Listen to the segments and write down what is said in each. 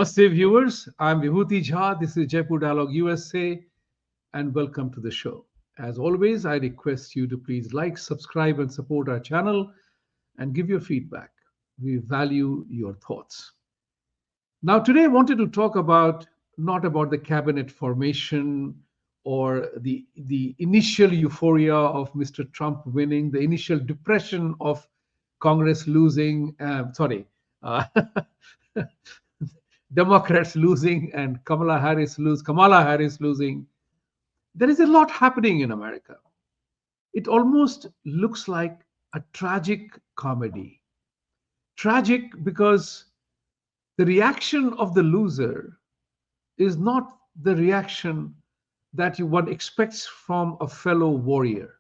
Namaste, viewers. I'm Vibhuti Jha. This is Jaipur Dialogue USA, and welcome to the show. As always, I request you to please like, subscribe, and support our channel and give your feedback. We value your thoughts. Now, today I wanted to talk about not about the cabinet formation or the initial euphoria of Mr. Trump winning, the initial depression of Congress losing, uh, Democrats losing and Kamala Harris losing. There is a lot happening in America. It almost looks like a tragic comedy. Tragic because the reaction of the loser is not the reaction that one expects from a fellow warrior.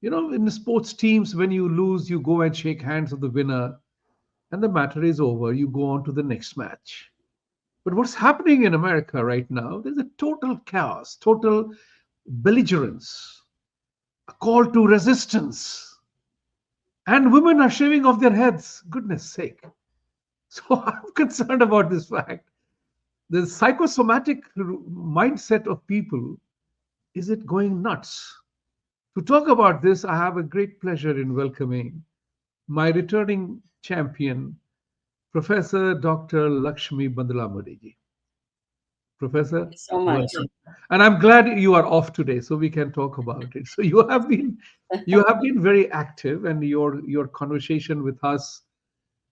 You know, in the sports teams, when you lose, you go and shake hands with the winner, and the matter is over. You go on to the next match. But what's happening in America right now, there's a total chaos, total belligerence, a call to resistance. And women are shaving off their heads, goodness sake. So I'm concerned about this fact. The psychosomatic mindset of people, is it going nuts? To talk about this, I have a great pleasure in welcoming my returning champion, Professor Dr. Lakshmi Bandlamudi. Professor, Thank you so much. welcome. And I'm glad you are off today, so we can talk about it. So you have been very active, and your conversation with us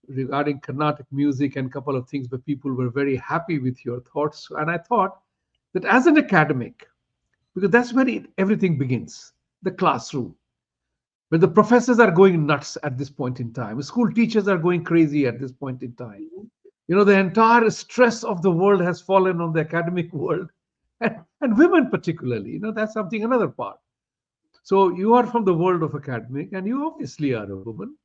regarding Carnatic music and a couple of things, but people were very happy with your thoughts. And I thought that as an academic, because that's where everything begins, the classroom, where the professors are going nuts at this point in time, school teachers are going crazy at this point in time. You know, the entire stress of the world has fallen on the academic world, and women particularly. You know, that's something, another part. So you are from the world of academic, and you obviously are a woman.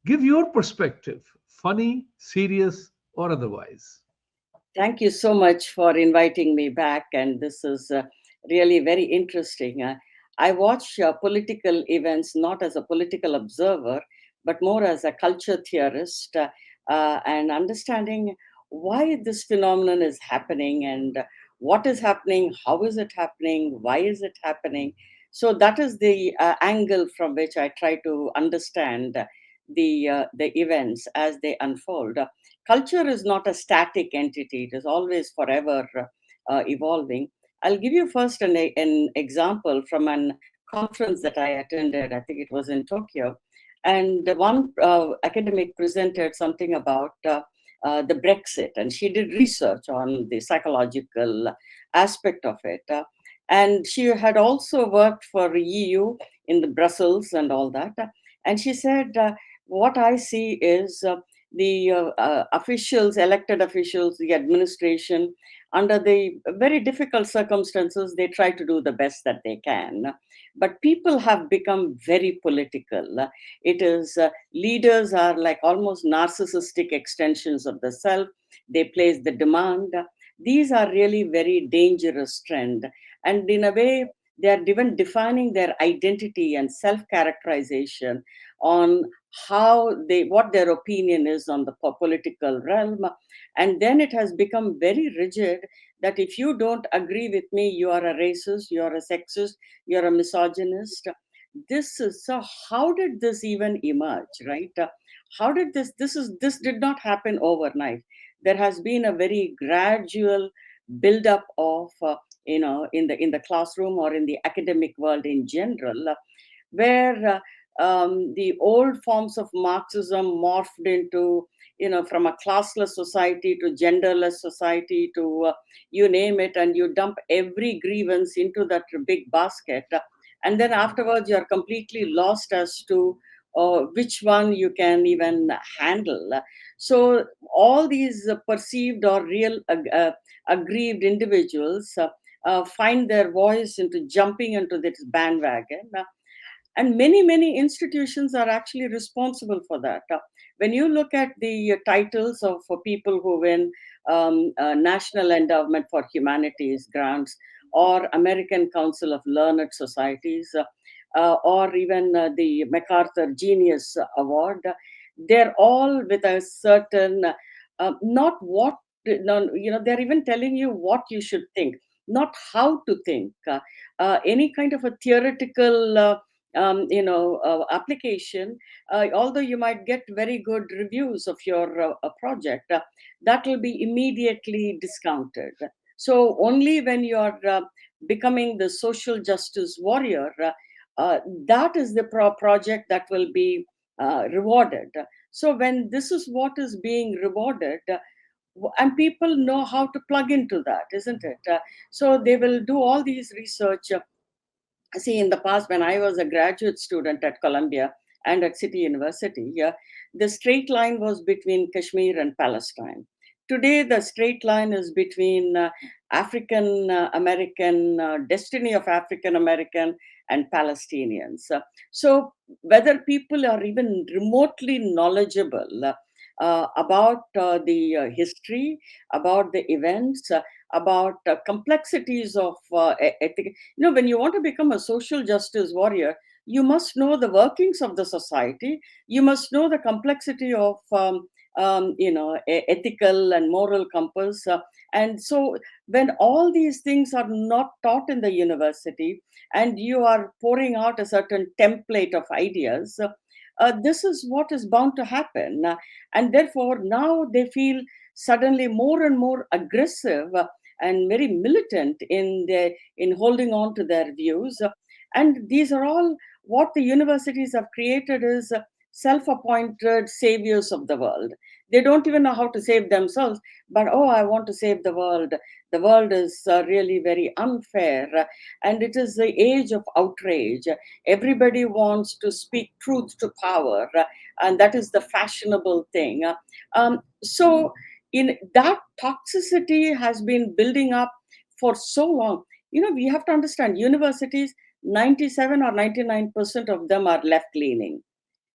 Give your perspective, funny, serious, or otherwise. Thank you so much for inviting me back. And this is really very interesting. I watch political events not as a political observer, but more as a culture theorist and understanding why this phenomenon is happening and what is happening, how is it happening, why is it happening. So that is the angle from which I try to understand the events as they unfold. Culture is not a static entity; it is always forever evolving. I'll give you first an example from an conference that I attended. I think it was in Tokyo, and one academic presented something about the Brexit, and she did research on the psychological aspect of it. And she had also worked for EU in the Brussels and all that. And she said, what I see is the officials, elected officials, the administration, under the very difficult circumstances, they try to do the best that they can. But people have become very political. It is leaders are like almost narcissistic extensions of the self. They place the demand. These are really very dangerous trend. And in a way, they are even defining their identity and self-characterization on what their opinion is on the political realm. And then it has become very rigid that if you don't agree with me, you are a racist, you are a sexist, you're a misogynist. This is so. How did this even emerge, right? How did this did not happen overnight. There has been a very gradual build-up of in the classroom or in the academic world in general, where the old forms of Marxism morphed into, from a classless society to genderless society to you name it, and you dump every grievance into that big basket. And then afterwards, you're completely lost as to which one you can even handle. So all these perceived or real aggrieved individuals find their voice into jumping into this bandwagon. And many institutions are actually responsible for that. When you look at the titles of for people who win National Endowment for Humanities grants or American Council of Learned Societies, or even the MacArthur Genius Award, they're all with a certain not what they're even telling you what you should think, not how to think. Any kind of a theoretical application, although you might get very good reviews of your project, that will be immediately discounted. So only when you are becoming the social justice warrior, uh, that is the project that will be rewarded. So when this is what is being rewarded, and people know how to plug into that, isn't it? So they will do all these research. See, in the past, when I was a graduate student at Columbia and at City University, yeah, the straight line was between Kashmir and Palestine. Today, the straight line is between African American, destiny of African American and Palestinians. So, whether people are even remotely knowledgeable about the history, about the events, about complexities of ethics. When you want to become a social justice warrior, you must know the workings of the society. You must know the complexity of ethical and moral compass. And so when all these things are not taught in the university, and you are pouring out a certain template of ideas, this is what is bound to happen. And therefore now they feel suddenly more and more aggressive and very militant in holding on to their views. And these are all what the universities have created is self-appointed saviors of the world. They don't even know how to save themselves, but oh, I want to save the world. The world is really very unfair, and it is the age of outrage. Everybody wants to speak truth to power, and that is the fashionable thing. So in that toxicity has been building up for so long. We have to understand universities, 97 or 99% of them are left leaning.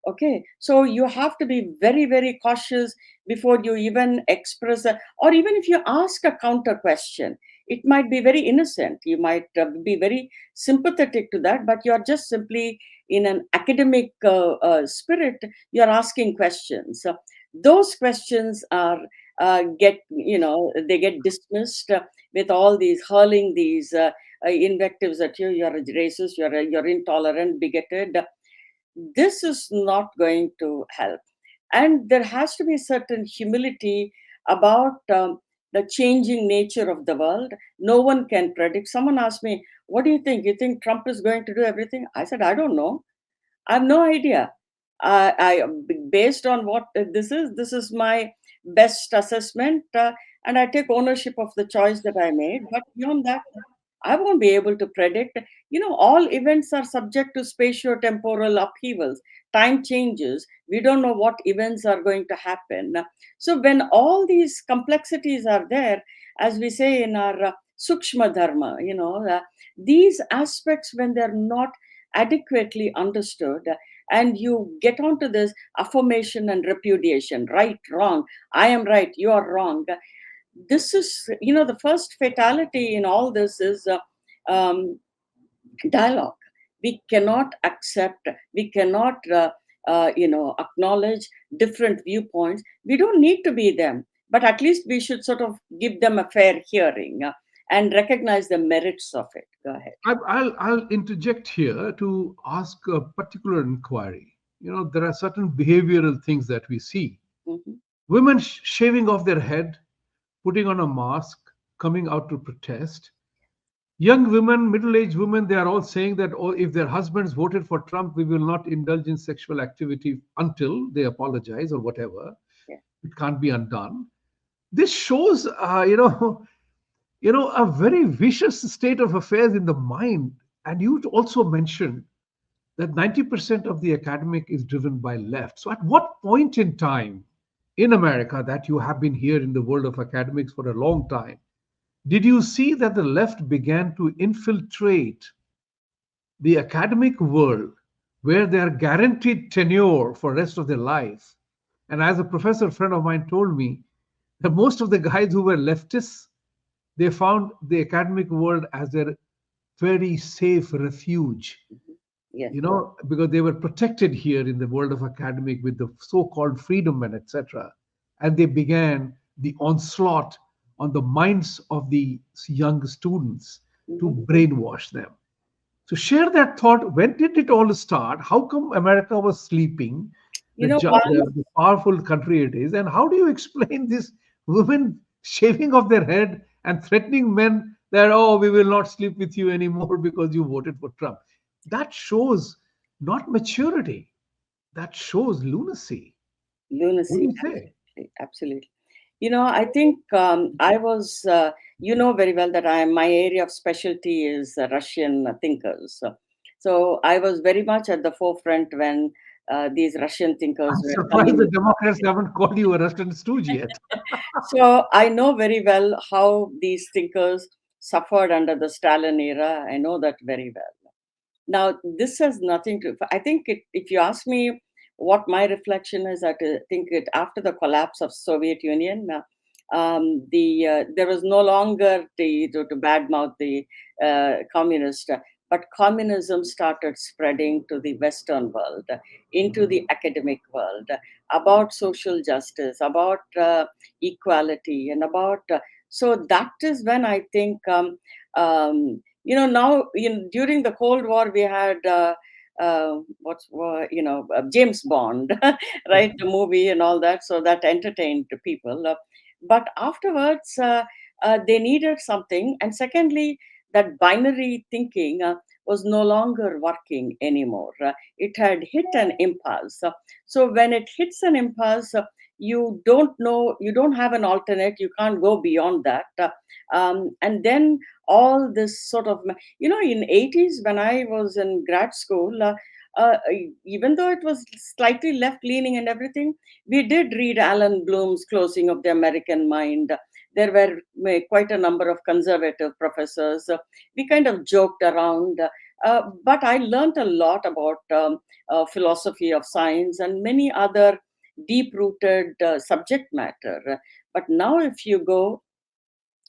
Okay, so you have to be very, very cautious before you even express, or even if you ask a counter question, it might be very innocent. You might be very sympathetic to that, but you're just simply in an academic spirit, you're asking questions. Those questions are they get dismissed with all these hurling these invectives at you. You're a racist, you're intolerant, bigoted. This is not going to help. And there has to be certain humility about the changing nature of the world. No one can predict. Someone asked me, what do you think? You think Trump is going to do everything? I said, I don't know. I have no idea. I based on what this is my best assessment, and I take ownership of the choice that I made. But beyond that, I won't be able to predict. All events are subject to spatio-temporal upheavals. Time changes. We don't know what events are going to happen. So when all these complexities are there, as we say in our sukshma dharma, these aspects, when they're not adequately understood, and you get onto this affirmation and repudiation, right, wrong, I am right, you are wrong. This is, the first fatality in all this is um, dialogue. We cannot accept, we cannot acknowledge different viewpoints. We don't need to be them, but at least we should sort of give them a fair hearing, and recognize the merits of it. Go ahead. I'll interject here to ask a particular inquiry. There are certain behavioral things that we see. Mhm. Women shaving off their head, putting on a mask, coming out to protest. Young women, middle-aged women, they are all saying that, oh, if their husbands voted for Trump, we will not indulge in sexual activity until they apologize or whatever. Yeah. It can't be undone. This shows, a very vicious state of affairs in the mind. And you also mentioned that 90% of the academic is driven by left. So at what point in time in America, that you have been here in the world of academics for a long time, did you see that the left began to infiltrate the academic world where they are guaranteed tenure for the rest of their life? And as a professor friend of mine told me, that most of the guys who were leftists, they found the academic world as their very safe refuge, Yes. because they were protected here in the world of academic with the so-called freedom and etc. And they began the onslaught on the minds of the young students to Mhm. brainwash them. So share that thought. When did it all start? How come America was sleeping? You know, one, The powerful country it is, and how do you explain this women shaving off their head and threatening men that, oh, we will not sleep with you anymore because you voted for Trump? That shows not maturity. That shows lunacy. What do lunacy, you say? absolutely, absolutely. You know, I think I was, you know very well that my area of specialty is Russian thinkers. So I was very much at the forefront when these Russian thinkers I'm were surprised coming. the Democrats haven't called you a Russian stooge yet. So I know very well how these thinkers suffered under the Stalin era. I know that very well. Now, this has nothing to. I think if you ask me what my reflection is, I think it after the collapse of Soviet Union, there was no longer to badmouth the communist, but communism started spreading to the Western world, into the academic world, about social justice, about equality, and about. So that is when I think. Now during the Cold War we had James Bond, right, the movie and all that, so that entertained the people. But afterwards they needed something, and secondly, that binary thinking was no longer working anymore. It had hit an impasse. So when it hits an impasse, you don't have an alternate, you can't go beyond that. And then all this sort of, in 80s when I was in grad school, uh, even though it was slightly left leaning and everything, we did read Alan Bloom's Closing of the American Mind. There were quite a number of conservative professors. We kind of joked around, but I learned a lot about philosophy of science and many other deep rooted subject matter. But now if you go,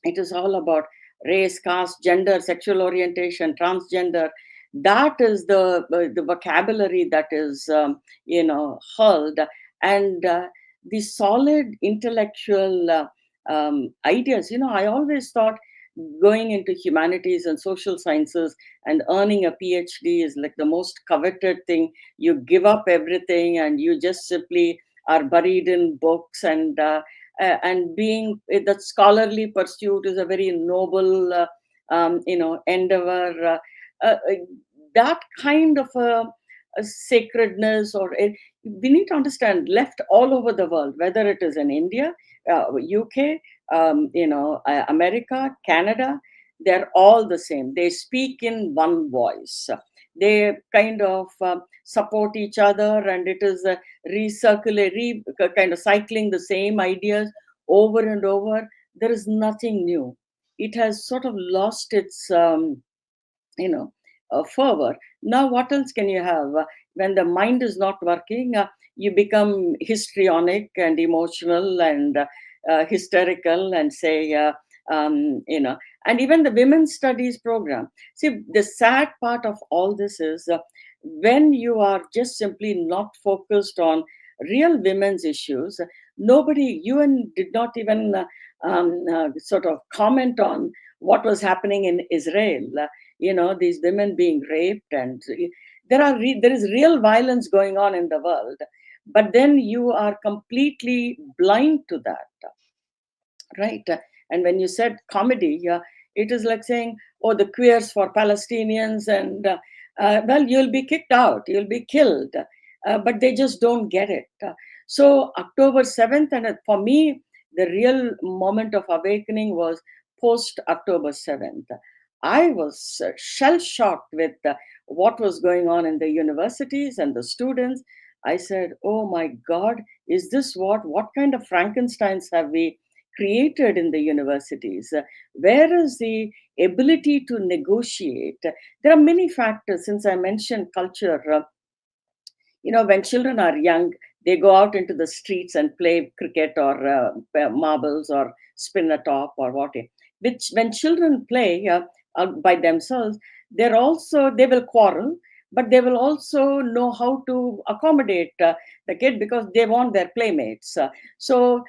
it is all about race, caste, gender, sexual orientation, transgender. That is the vocabulary that is hurled, and the solid intellectual ideas. I always thought going into humanities and social sciences and earning a PhD is like the most coveted thing. You give up everything and you just simply are buried in books, and being that scholarly pursuit is a very noble endeavor. That kind of a sacredness, we need to understand, left all over the world, whether it is in India, UK, America, Canada, they're all the same. They speak in one voice. They kind of support each other, and it is kind of cycling the same ideas over and over. There is nothing new. It has sort of lost its you know fervor. Now what else can you have? When the mind is not working, you become histrionic and emotional and hysterical, and say and even the women's studies program. See, the sad part of all this is, when you are just simply not focused on real women's issues. Nobody, UN did not even sort of comment on what was happening in Israel. These women being raped, and there is real violence going on in the world, but then you are completely blind to that, right? And when you said comedy, it is like saying, oh, the queers for Palestinians, and well, you'll be kicked out, you'll be killed, but they just don't get it. So October 7th, and for me, the real moment of awakening was post October 7th. I was shell shocked with what was going on in the universities and the students. I said, oh my God, is this what kind of Frankensteins have we created in the universities? Where is the ability to negotiate? There are many factors. Since I mentioned culture, when children are young, they go out into the streets and play cricket or marbles or spin a top or whatever. Which, when children play by themselves, they will quarrel, but they will also know how to accommodate the kid, because they want their playmates. So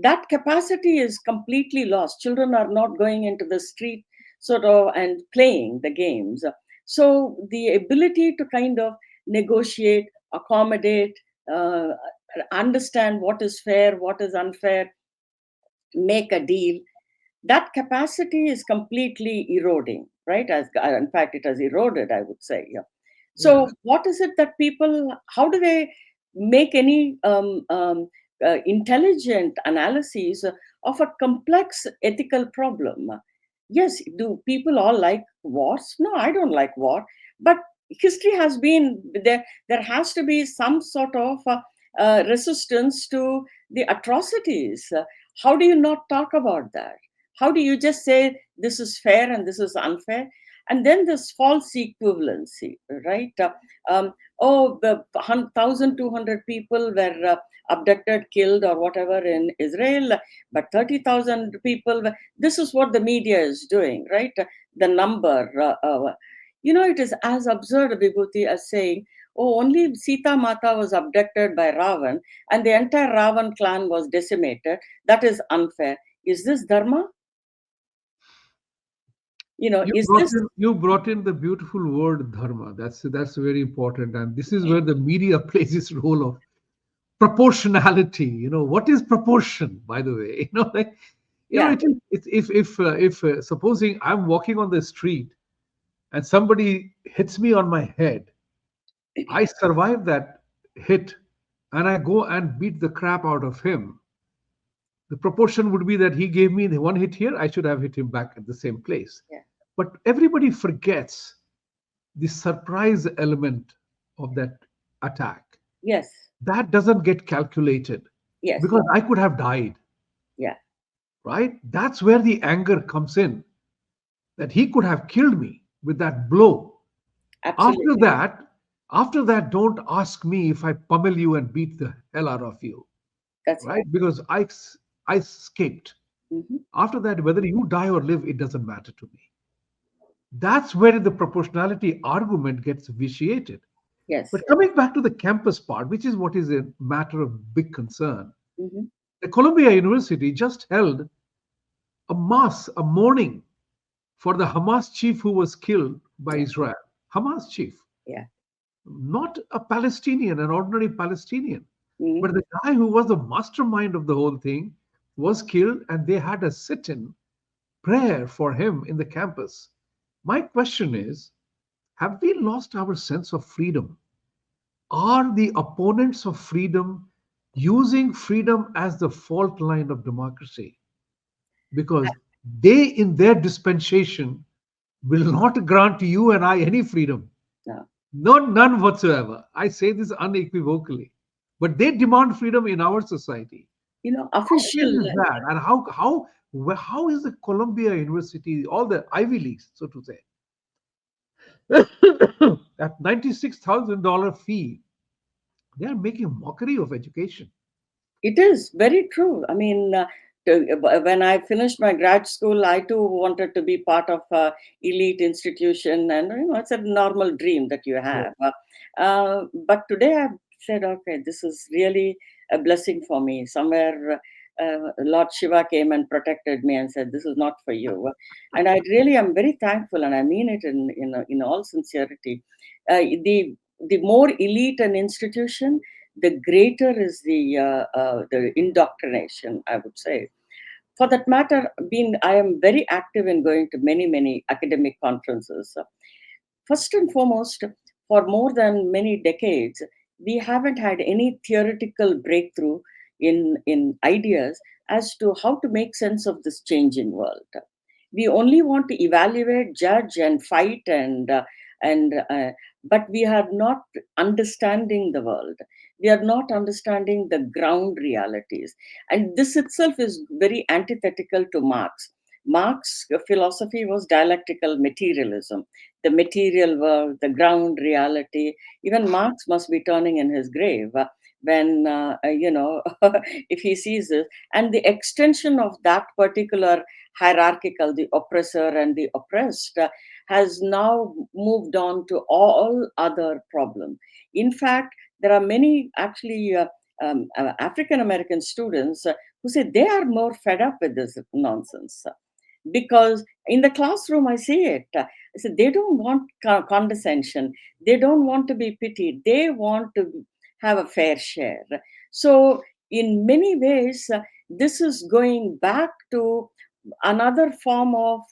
that capacity is completely lost. Children are not going into the street sort of and playing the games. So the ability to kind of negotiate, accommodate, uh, understand what is fair, what is unfair, make a deal, that capacity is completely eroding, right? As in fact, it has eroded, I would say. Yeah. Yeah. So, what is it that people? How do they make any intelligent analyses of a complex ethical problem? Yes, do people all like wars? No, I don't like war, but history has been there. There has to be some sort of resistance to the atrocities. How do you not talk about that? How do you just say this is fair and this is unfair? And then this false equivalency, right? Oh, the 1,200 people were abducted, killed, or whatever in Israel, but 30,000 people. This is what the media is doing, right? The number. It is as absurd, Vibhuti, as saying, oh, only Sita Mata was abducted by Ravan and the entire Ravan clan was decimated. That is unfair. Is this dharma? Is this? You brought in the beautiful word dharma. That's very important, and this is where the media plays its role of proportionality. What is proportion, by the way? Like, Yeah. it's if supposing I'm walking on the street and somebody hits me on my head, I survive that hit, and I go and beat the crap out of him. The proportion would be that he gave me the one hit here, I should have hit him back at the same place. Yeah. But everybody forgets the surprise element of that attack. Yes. That doesn't get calculated Yes. because I could have died, Yeah. right? That's where the anger comes in, that he could have killed me with that blow. After Absolutely. that, after that, don't ask me if I pummel you and beat the hell out of you, That's right? right. Because I escaped. Hmm. After that, whether you die or live, it doesn't matter to me. That's where the proportionality argument gets vitiated. Yes. But coming back to the campus part, which is what is a matter of big concern, Hmm. the Columbia University just held a mass, a mourning for the Hamas chief who was killed by Yeah. Israel. Hamas chief, Yeah. not a Palestinian, an ordinary Palestinian, Hmm. but the guy who was the mastermind of the whole thing was killed, and they had a sit in prayer for him in the campus. My question is, have we lost our sense of freedom? Are the opponents of freedom using freedom as the fault line of democracy? Because they, in their dispensation, will not grant you and I any freedom. No. None whatsoever. I say this unequivocally. But they demand freedom in our society. How Official. weird is that? And how is the Columbia University, all the Ivy Leagues, so to say, at $96,000 fee, they are making mockery of education. It is very true. I mean, when I finished my grad school, I too wanted to be part of a elite institution, and it's a normal dream that you Yeah. have. But today, I've said, okay, this is really a blessing for me. Somewhere, Lord Shiva came and protected me and said, "This is not for you." And I really am very thankful, and I mean it in all sincerity. The more elite an institution, the greater is the indoctrination, I would say. For that matter, being I am very active in going to many academic conferences. First and foremost, for more than many decades, we haven't had any theoretical breakthrough in ideas as to how to make sense of this changing world. We only want to evaluate, judge, and fight, and but we are not understanding the world. We are not understanding the ground realities, and this itself is very antithetical to Marx. Marx's philosophy was dialectical materialism, the material world, the ground reality. Even Marx must be turning in his grave when, if he sees this. And the extension of that particular hierarchical, the oppressor and the oppressed, has now moved on to all other problems. In fact, there are many actually African American students who say they are more fed up with this nonsense. Because in the classroom, I see it. I said, they don't want condescension. They don't want to be pitied. They want to have a fair share. So, in many ways, this is going back to another form of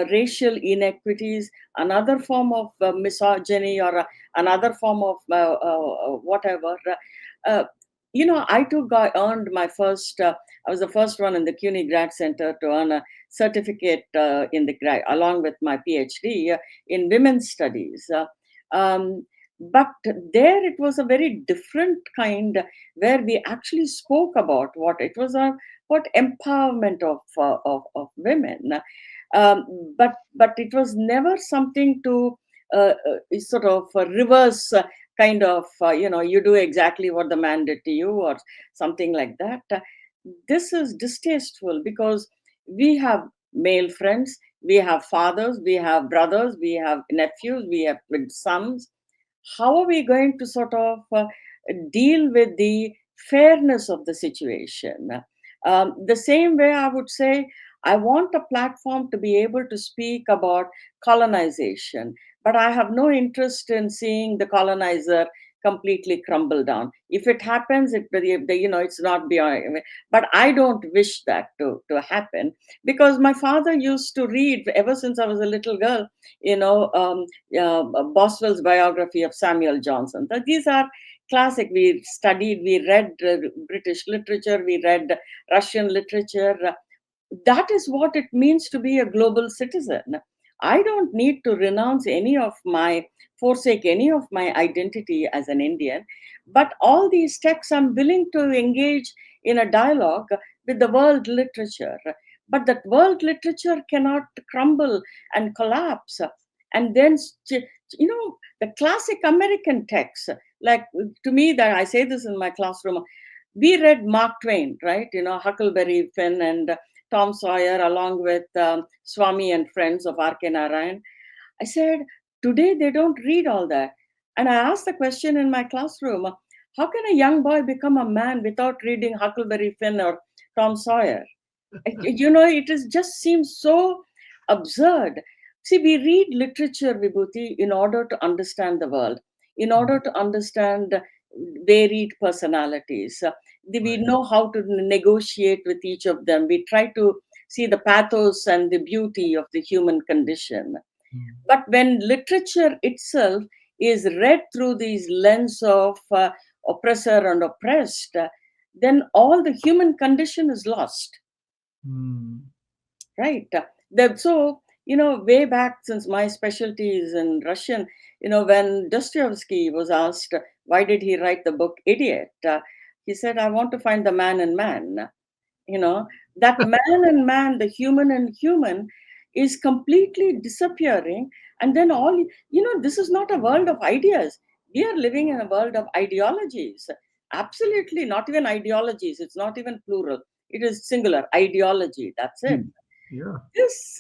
racial inequities, another form of misogyny, or another form of whatever. Uh, I too earned my first. I was the first one in the CUNY Grad Center to earn a certificate in the grad, along with my PhD in women's studies. But there it was a very different kind, where we actually spoke about what empowerment of women. But it was never something to sort of reverse kind of you do exactly what the man did to you, or something like that. This is distasteful, because we have male friends, we have fathers, we have brothers, we have nephews, we have sons. How are we going to sort of deal with the fairness of the situation? The same way, I would say, I want a platform to be able to speak about colonization, but I have no interest in seeing the colonizer completely crumble down. If it happens, it's not beyond. But I don't wish that to happen, because my father used to read ever since I was a little girl, Boswell's biography of Samuel Johnson. These are classic. We read British literature, we read Russian literature. That is what it means to be a global citizen. I don't need to forsake any of my identity as an Indian, but all these texts I'm willing to engage in a dialogue with the world literature. But that world literature cannot crumble and collapse. And then, the classic American texts, like, to me, that I say this in my classroom, we read Mark Twain, right? Huckleberry Finn and Tom Sawyer, along with Swami and Friends of R.K. Narayan. I said, today they don't read all that. And I asked the question in my classroom, how can a young boy become a man without reading Huckleberry Finn or Tom Sawyer? Just seems so absurd. See, we read literature, Vibhuti, in order to understand the world, in order to understand varied personalities. We Right. know how to negotiate with each of them. We try to see the pathos and the beauty of the human condition. Mm. But when literature itself is read through these lens of oppressor and oppressed, then all the human condition is lost. Mm. Right. So, way back, since my specialty is in Russian, when Dostoevsky was asked why did he write the book Idiot, he said, I want to find the man in man. That man and man, the human and human, is completely disappearing. And then this is not a world of ideas. We are living in a world of ideologies. Absolutely, not even ideologies. It's not even plural. It is singular ideology. That's it. Yeah. This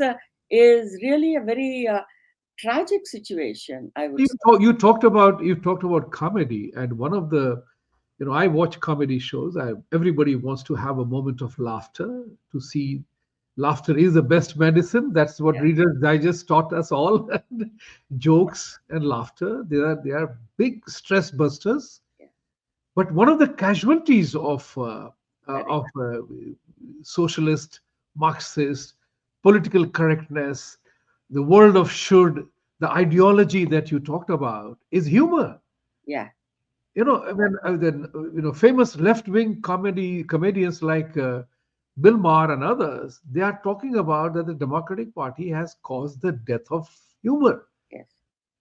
is really a very tragic situation, I would say. You talked about comedy, and one of the, I watch comedy shows. Everybody wants to have a moment of laughter. To see, laughter is the best medicine. That's what Yeah, Reader's Digest taught us all. Jokes and laughter, they are big stress busters. yeah, But one of the casualties of correct. socialist, Marxist, political correctness, the world of should, the ideology that you talked about is humor. Yeah, Famous left-wing comedians like Bill Maher and others, they are talking about that the Democratic Party has caused the death of humor, yes.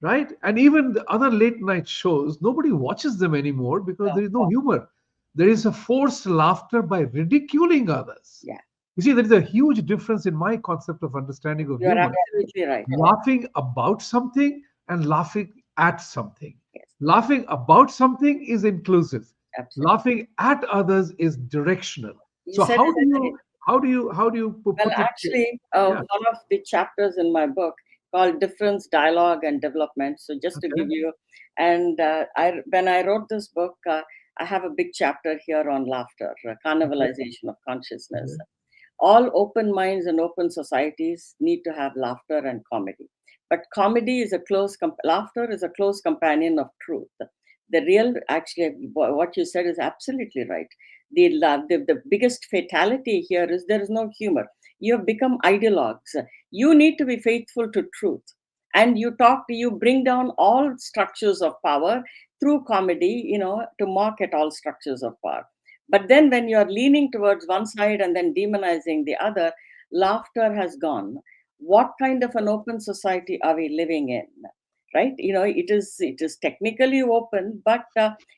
right? And even the other late night shows, nobody watches them anymore because No, there is no humor. There is a forced laughter by ridiculing others. yeah, You see, there is a huge difference in my concept of understanding of you are humor. absolutely right. Laughing about something and laughing at something. Yes, Laughing about something is inclusive. absolutely. Laughing at others is directional. You So said how it do very. you Well, put it? actually, Yeah. one of the chapters in my book called Difference, Dialogue, and Development. So, just to give Okay. you, and when I wrote this book, I have a big chapter here on laughter, Okay. carnivalization of consciousness. Okay. All open minds and open societies need to have laughter and comedy. But comedy is laughter is a close companion of truth. The real, actually, what you said is absolutely right. The biggest fatality here is there is no humor. You have become ideologues. You need to be faithful to truth. And you bring down all structures of power through comedy, to mock at all structures of power. But then when you're leaning towards one side and then demonizing the other, laughter has gone. What kind of an open society are we living in? Right? It is technically open, but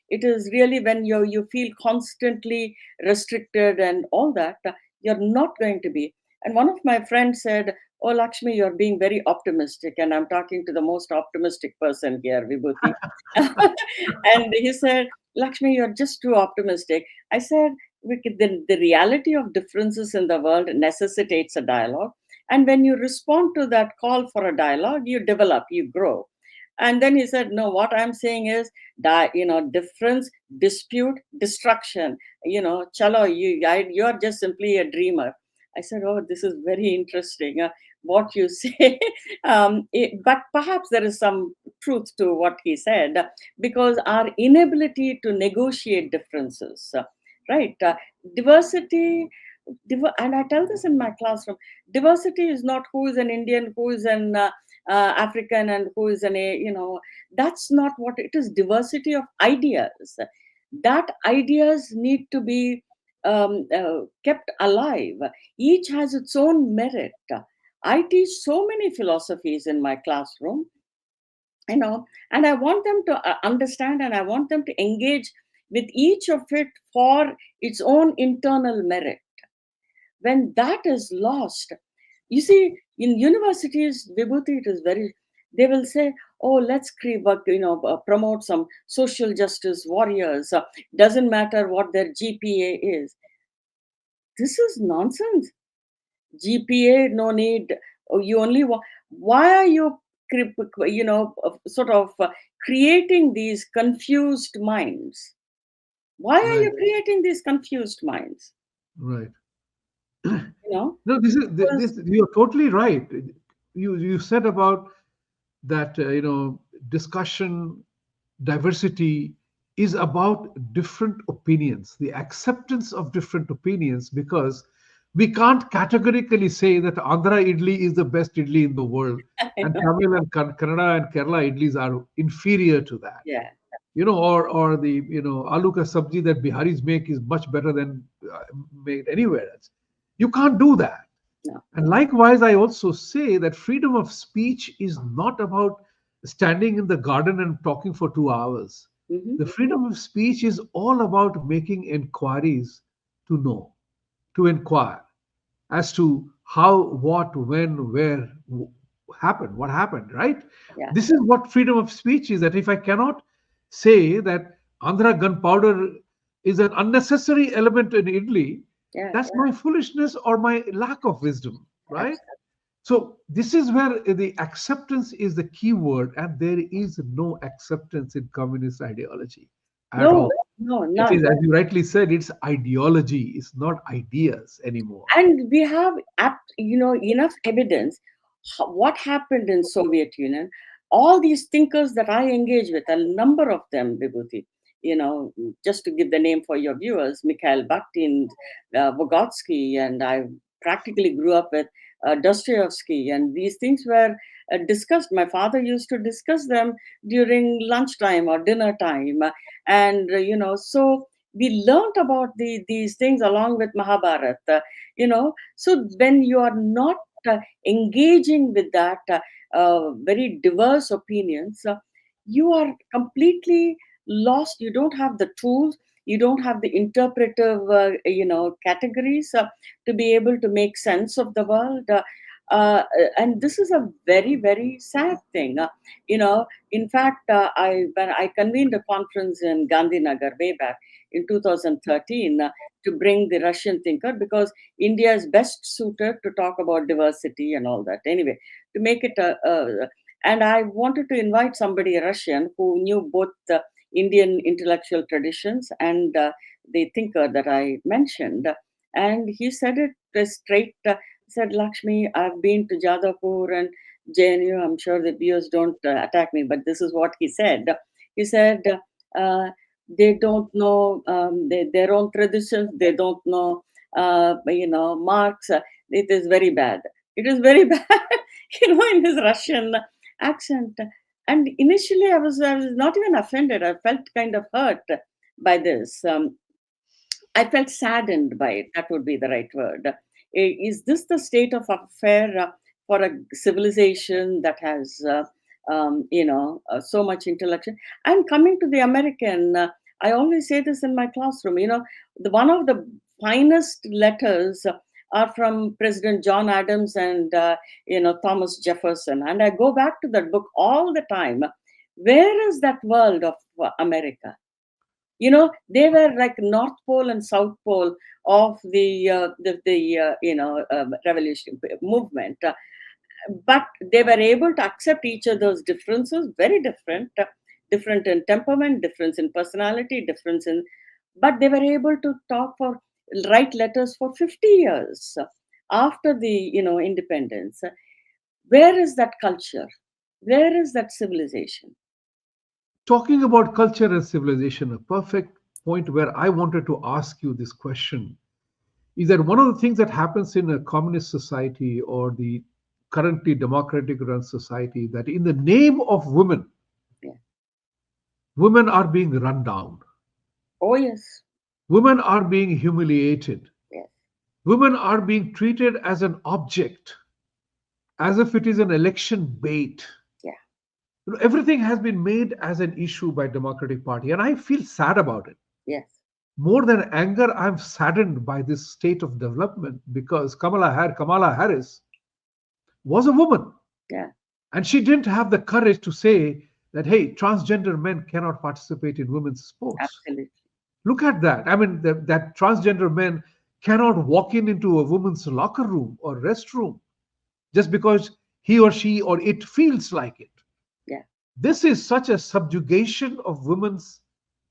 it is really when you feel constantly restricted and all that, you're not going to be. And one of my friends said, "Oh, Lakshmi, you're being very optimistic." And I'm talking to the most optimistic person here, Vibhuti. And he said, "Lakshmi, you're just too optimistic." I said, the reality of differences in the world necessitates a dialogue. And when you respond to that call for a dialogue, you develop, you grow. And then he said, "No, what I'm saying is, difference, dispute, destruction. Chalo, you're just simply a dreamer." I said, "Oh, this is very interesting, what you say." But perhaps there is some truth to what he said, because our inability to negotiate differences, right? Diversity, and I tell this in my classroom, diversity is not who is an Indian, who is an African, and who is that's not what it is. Diversity of ideas. That ideas need to be kept alive. Each has its own merit. I teach so many philosophies in my classroom, and I want them to understand, and I want them to engage with each of it for its own internal merit. When that is lost, you see, in universities, Vibhuti, it is very, they will say, "Oh, let's promote some social justice warriors. Doesn't matter what their GPA is." This is nonsense. GPA, no need. Oh, you only want. Why are you, sort of creating these confused minds? Why are Right. you creating these confused minds? Right. You know, No, this is because this. You're totally right. You said about that. Discussion, diversity is about different opinions, the acceptance of different opinions, because we can't categorically say that Andhra idli is the best idli in the world, I and know, Tamil and Kannada and Kerala idlis are inferior to that. yeah, Or the aloo ka sabji that Biharis make is much better than made anywhere else. You can't do that. no. And likewise, I also say that freedom of speech is not about standing in the garden and talking for 2 hours. Hmm. The freedom of speech is all about making inquiries to know, to inquire as to how, what, when, where happened, what happened, right? Yeah, This is what freedom of speech is. That if I cannot say that Andhra gunpowder is an unnecessary element in Italy, yeah, that's my foolishness or my lack of wisdom, right? absolutely. So this is where the acceptance is the key word, and there is no acceptance in communist ideology at No, all. no, It none. is, as you rightly said, it's ideology. It's not ideas anymore. And we have enough evidence. What happened in Soviet Union, all these thinkers that I engage with, a number of them, Vibhuti, just to give the name for your viewers: Mikhail Bakhtin, Vygotsky, and I practically grew up with Dostoevsky, and these things were discussed. My father used to discuss them during lunchtime or dinner time, and so we learned about these things along with Mahabharata. So when you are not engaging with that very diverse opinions, you are completely lost. You don't have the tools, you don't have the interpretive categories to be able to make sense of the world. And this is a very, very sad thing. In fact, when I convened a conference in Gandhinagar way back in 2013, to bring the Russian thinker, because India is best suited to talk about diversity and all that. Anyway, to make it and I wanted to invite somebody Russian who knew both Indian intellectual traditions and the thinker that I mentioned. And he said it straight. Said, Lakshmi, I've been to Jadavpur and JNU. I'm sure the viewers don't attack me, but this is what he said. He said, they don't know their own traditions. They don't know, Marx. It is very bad. It is very bad, in his Russian accent. And initially, I was not even offended. I felt kind of hurt by this. I felt saddened by it. That would be the right word. Is this the state of affair for a civilization that has, so much intellectual? And coming to the American, I always say this in my classroom. One of the finest letters are from President John Adams and Thomas Jefferson, and I go back to that book all the time. Where is that world of America? They were like North Pole and South Pole of the revolution movement. But they were able to accept each other's differences, very different, different in temperament, difference in personality, difference in, but they were able to write letters for 50 years after the independence. Where is that culture? Where is that civilization? Talking about culture and civilization, a perfect point where I wanted to ask you this question is that one of the things that happens in a communist society or the currently democratic run society, that in the name of women, Yeah. women are being run down. Oh, yes. Women are being humiliated. Yes. Women are being treated as an object, as if it is an election bait. Yeah. Everything has been made as an issue by Democratic Party, and I feel sad about it. Yes. More than anger, I'm saddened by this state of development because Kamala Harris was a woman, Yeah. and she didn't have the courage to say that, hey, transgender men cannot participate in women's sports. Absolutely. Look at that. I mean, that transgender men cannot walk into a woman's locker room or restroom just because he or she or it feels like it. Yeah. This is such a subjugation of women's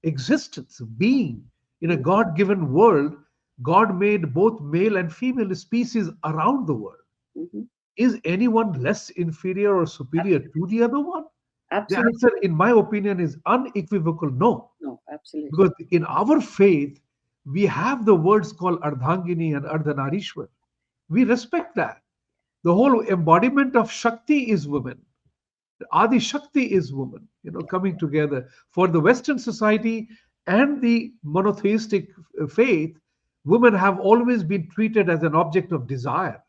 existence, being in a God given world. God made both male and female species around the world. Mm-hmm. Is anyone less inferior or superior to the other one? The Absolutely. answer, in my opinion, is unequivocal no. No, absolutely. Because in our faith, we have the words called Ardhangini and Ardhanarishwar. We respect that. The whole embodiment of Shakti is women. Adi Shakti is woman, coming together. For the Western society and the monotheistic faith, women have always been treated as an object of desire.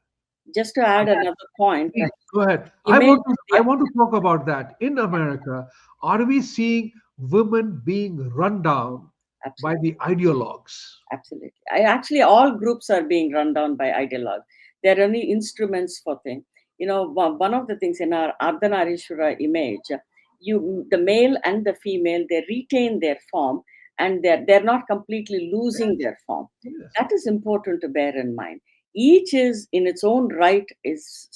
Just to add another point, Please, go ahead. you I made want to I want to talk about that. In America, are we seeing women being run down by absolutely, the ideologues? absolutely. Actually, all groups are being run down by ideologues. They're only instruments for things. One of the things in our Ardhanarishwara image, the male and the female, they retain their form and they're not completely losing their form. Yes. That is important to bear in mind. Each is in its own right is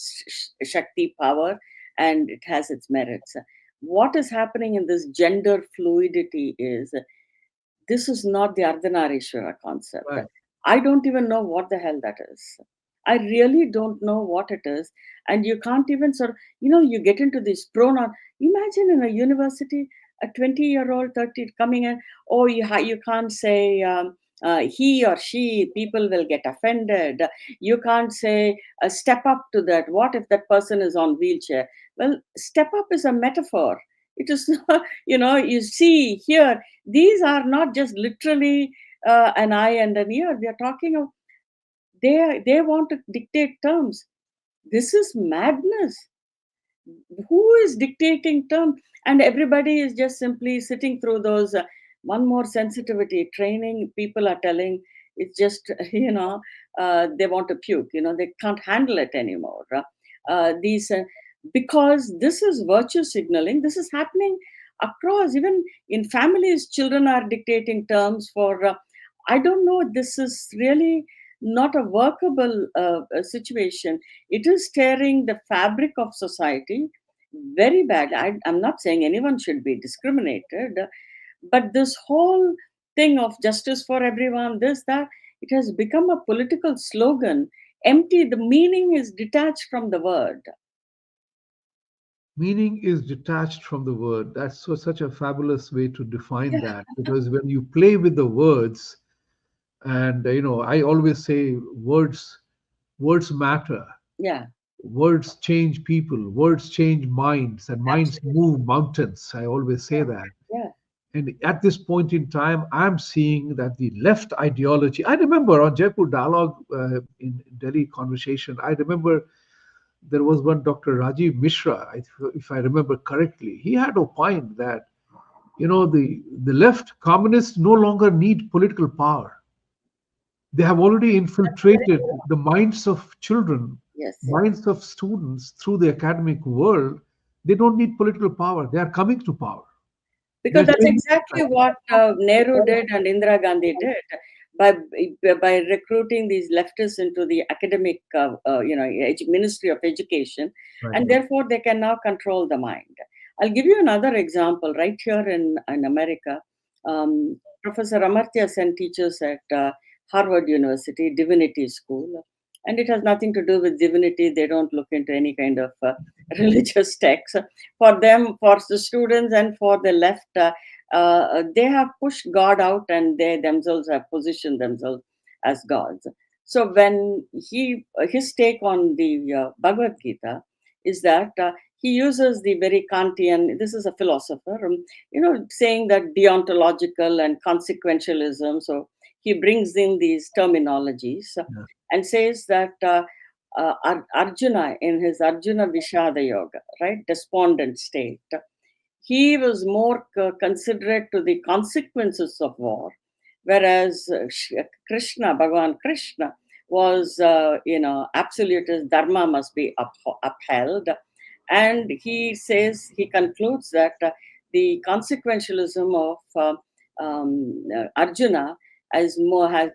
Shakti power, and it has its merits. What is happening in this gender fluidity is this is not the Ardhanarishwara concept. Right. I don't even know what the hell that is. I really don't know what it is. And you can't even you get into this pronoun. Imagine in a university, a 20-year-old, 30 coming in, oh, you can't say he or she, people will get offended. You can't say step up to that. What if that person is on wheelchair? Well, step up is a metaphor. It is not, you see here, these are not just literally an eye and an ear. We are talking of they want to dictate terms. This is madness. Who is dictating terms? And everybody is just simply sitting through those one more sensitivity training. People are telling it's just they want to puke. They can't handle it anymore. These because this is virtue signaling. This is happening across, even in families. Children are dictating terms for. I don't know. This is really not a workable situation. It is tearing the fabric of society very bad. I'm not saying anyone should be discriminated, But this whole thing of justice for everyone, this, that, it has become a political slogan. Empty, the meaning is detached from the word. Meaning is detached from the word. That's such a fabulous way to define Yeah, that, because when you play with the words, and I always say words matter. yeah, Words change people, words change minds, and minds absolutely. move mountains. I always say Yeah, that. yeah, And at this point in time, I'm seeing that the left ideology. I remember on Jaipur Dialogue, in Delhi Conversation, I remember there was one Dr. Rajiv Mishra, if I remember correctly. He had opined that the left communists no longer need political power. They have already that's correct. infiltrated the minds of children, Yes. minds of students through the academic world. They don't need political power. They are coming to power. Because They're that's saying, exactly what Nehru did and Indira Gandhi did by by recruiting these leftists into the academic, Ministry of Education, right. and therefore they can now control the mind. I'll give you another example right here in America. Professor Amartya Sen teaches at Harvard University Divinity School, and it has nothing to do with divinity. They don't look into any kind of religious text for them, for the students, and for the left. They have pushed God out, and they themselves have positioned themselves as gods. So when his take on the Bhagavad Gita is that he uses the very Kantian. This is a philosopher, saying that deontological and consequentialism. So he brings in these terminologies Yeah. and says that. Arjuna in his Arjuna Vishada Yoga, right, despondent state, he was more considerate to the consequences of war, whereas Krishna, Bhagavan Krishna, was, absolutist dharma must be upheld. And he concludes that the consequentialism of Arjuna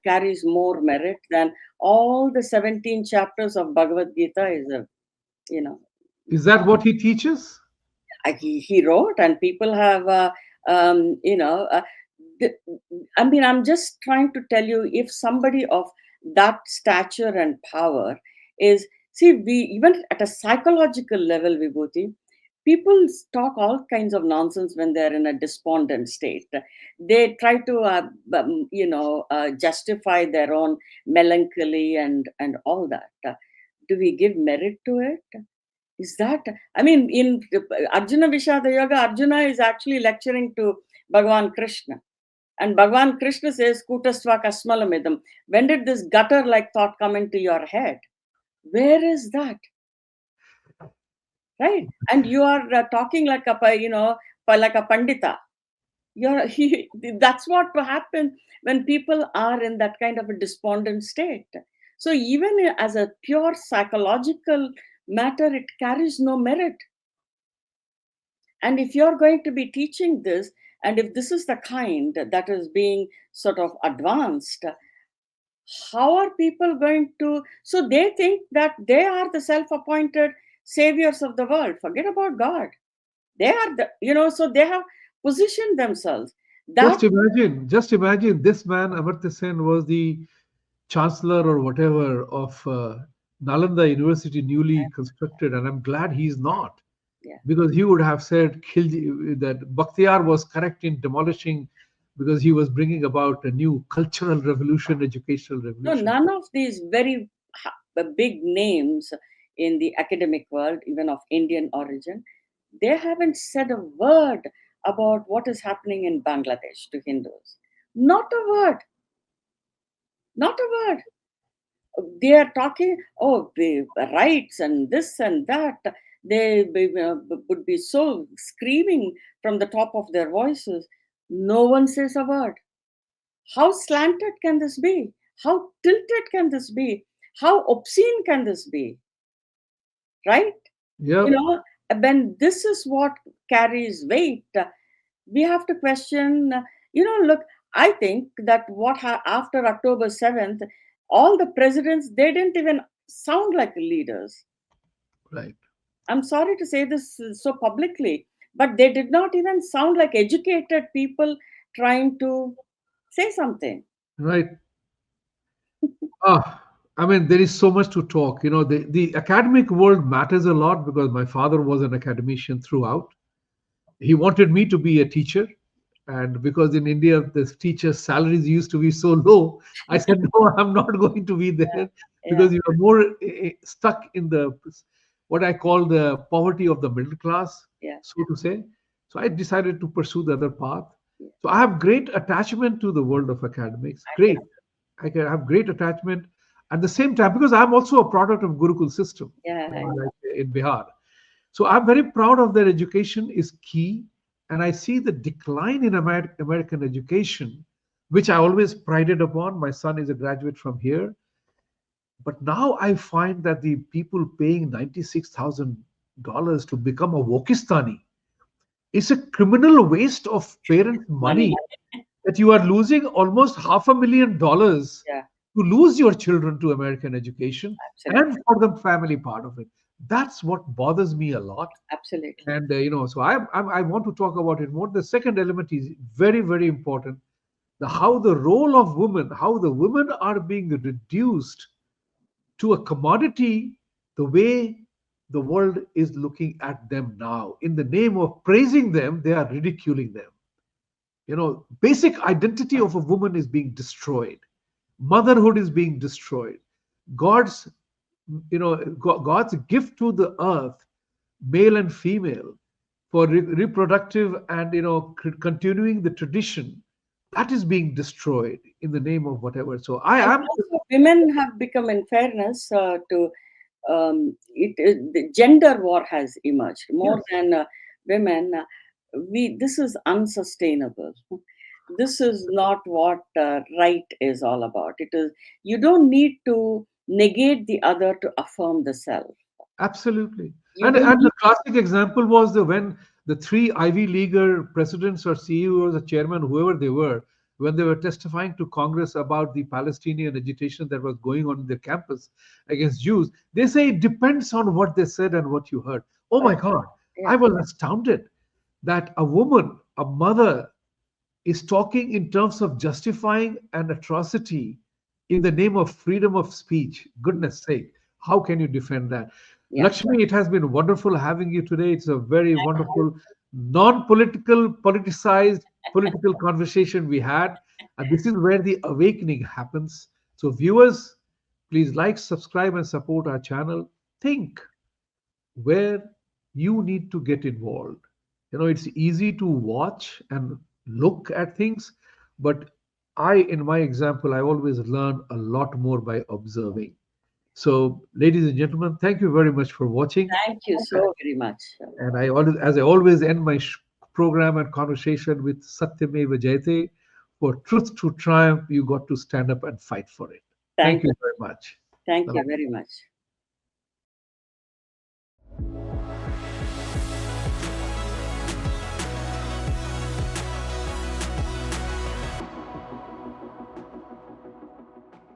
carries more merit than all the 17 chapters of Bhagavad Gita is a, you know, Is that what he teaches? he wrote, and people have th- I mean, I'm just trying to tell you, if somebody of that stature and power is, see, we even at a psychological level, Vibhuti, people talk all kinds of nonsense when they're in a despondent state. They try to justify their own melancholy and all that. Do we give merit to it? Is that, I mean, in Arjuna Vishada Yoga, Arjuna is actually lecturing to Bhagavan Krishna. And Bhagavan Krishna says, Kutasva Kasmalamidam. When did this gutter like thought come into your head? Where is that? Right? And you are talking like like a pandita. That's what happens when people are in that kind of a despondent state. So even as a pure psychological matter, it carries no merit. And if you're going to be teaching this, and if this is the kind that is being sort of advanced, how are people going to? So they think that they are the self appointed saviors of the world. Forget about God. They are so they have positioned themselves. That, Just imagine this man, Amartya Sen, was the chancellor or whatever of Nalanda University, newly constructed, and I'm glad he's not, yeah. because he would have said that Bakhtiar was correct in demolishing, because he was bringing about a new cultural revolution, educational No, revolution. none of these very big names in the academic world, even of Indian origin, they haven't said a word about what is happening in Bangladesh to Hindus. Not a word, not a word. They are talking, oh, the rights and this and that. Would be so screaming from the top of their voices. No one says a word. How slanted can this be? How tilted can this be? How obscene can this be? Right? You Yep. know, when this is what carries weight, we have to question. Look, I think that after October 7th, all the presidents, they didn't even sound like leaders. Right. I'm sorry to say this so publicly, but they did not even sound like educated people trying to say something. Right. I mean, there is so much to talk. The academic world matters a lot because my father was an academician throughout. He wanted me to be a teacher. And because in India, the teachers' salaries used to be so low, I said, no, I'm not going to be there Yeah, because you are more stuck in the what I call the poverty of the middle class, yeah, so to say. So I decided to pursue the other path. yeah. So I have great attachment to the world of academics. I can, Great. I can have great attachment at the same time because I'm also a product of Gurukul system, yeah, like in Bihar. So I'm very proud of their education is key, and I see the decline in American education, which I always prided upon. My son is a graduate from here, but now I find that the people paying $96,000 to become a Wokistani is a criminal waste of parents' money. money that you are losing almost $500,000 Yeah, to lose your children to American education absolutely, and for the family part of it. That's what bothers me a lot. absolutely. And so I want to talk about it more. The second element is very, very important. How the role of women, how the women are being reduced to a commodity, the way the world is looking at them now. In the name of praising them, they are ridiculing them. Basic identity of a woman is being destroyed. Motherhood is being destroyed. God's, God's gift to the earth, male and female, for reproductive and continuing the tradition, that is being destroyed in the name of whatever. So I And am. also, women have become, in fairness, to the gender war has emerged more Yes, than women. We This is unsustainable. This is not what right is all about. It is, you don't need to negate the other to affirm the self. absolutely. You And don't the need. classic example was when the three Ivy Leaguer presidents or CEOs or chairman, whoever they were, when they were testifying to Congress about the Palestinian agitation that was going on in their campus against Jews, they say it depends on what they said and what you heard. Oh uh, my God, I yeah, was astounded that a woman, a mother, is talking in terms of justifying an atrocity in the name of freedom of speech. Goodness sake, how can you defend that? yeah. Lakshmi, it has been wonderful having you today. It's a very wonderful, non political, politicized, political conversation we had. And this is where the awakening happens. So, viewers, please like, subscribe, and support our channel. Think where you need to get involved. It's easy to watch and look at things, but in my example, I always learn a lot more by observing. So, ladies and gentlemen, thank you very much for watching. Thank you so very much. And as I always end my program and conversation with Satyameva Jayate, for truth to triumph, you got to stand up and fight for it. Thank Thank you you. very much. Thank you Namaste. very much.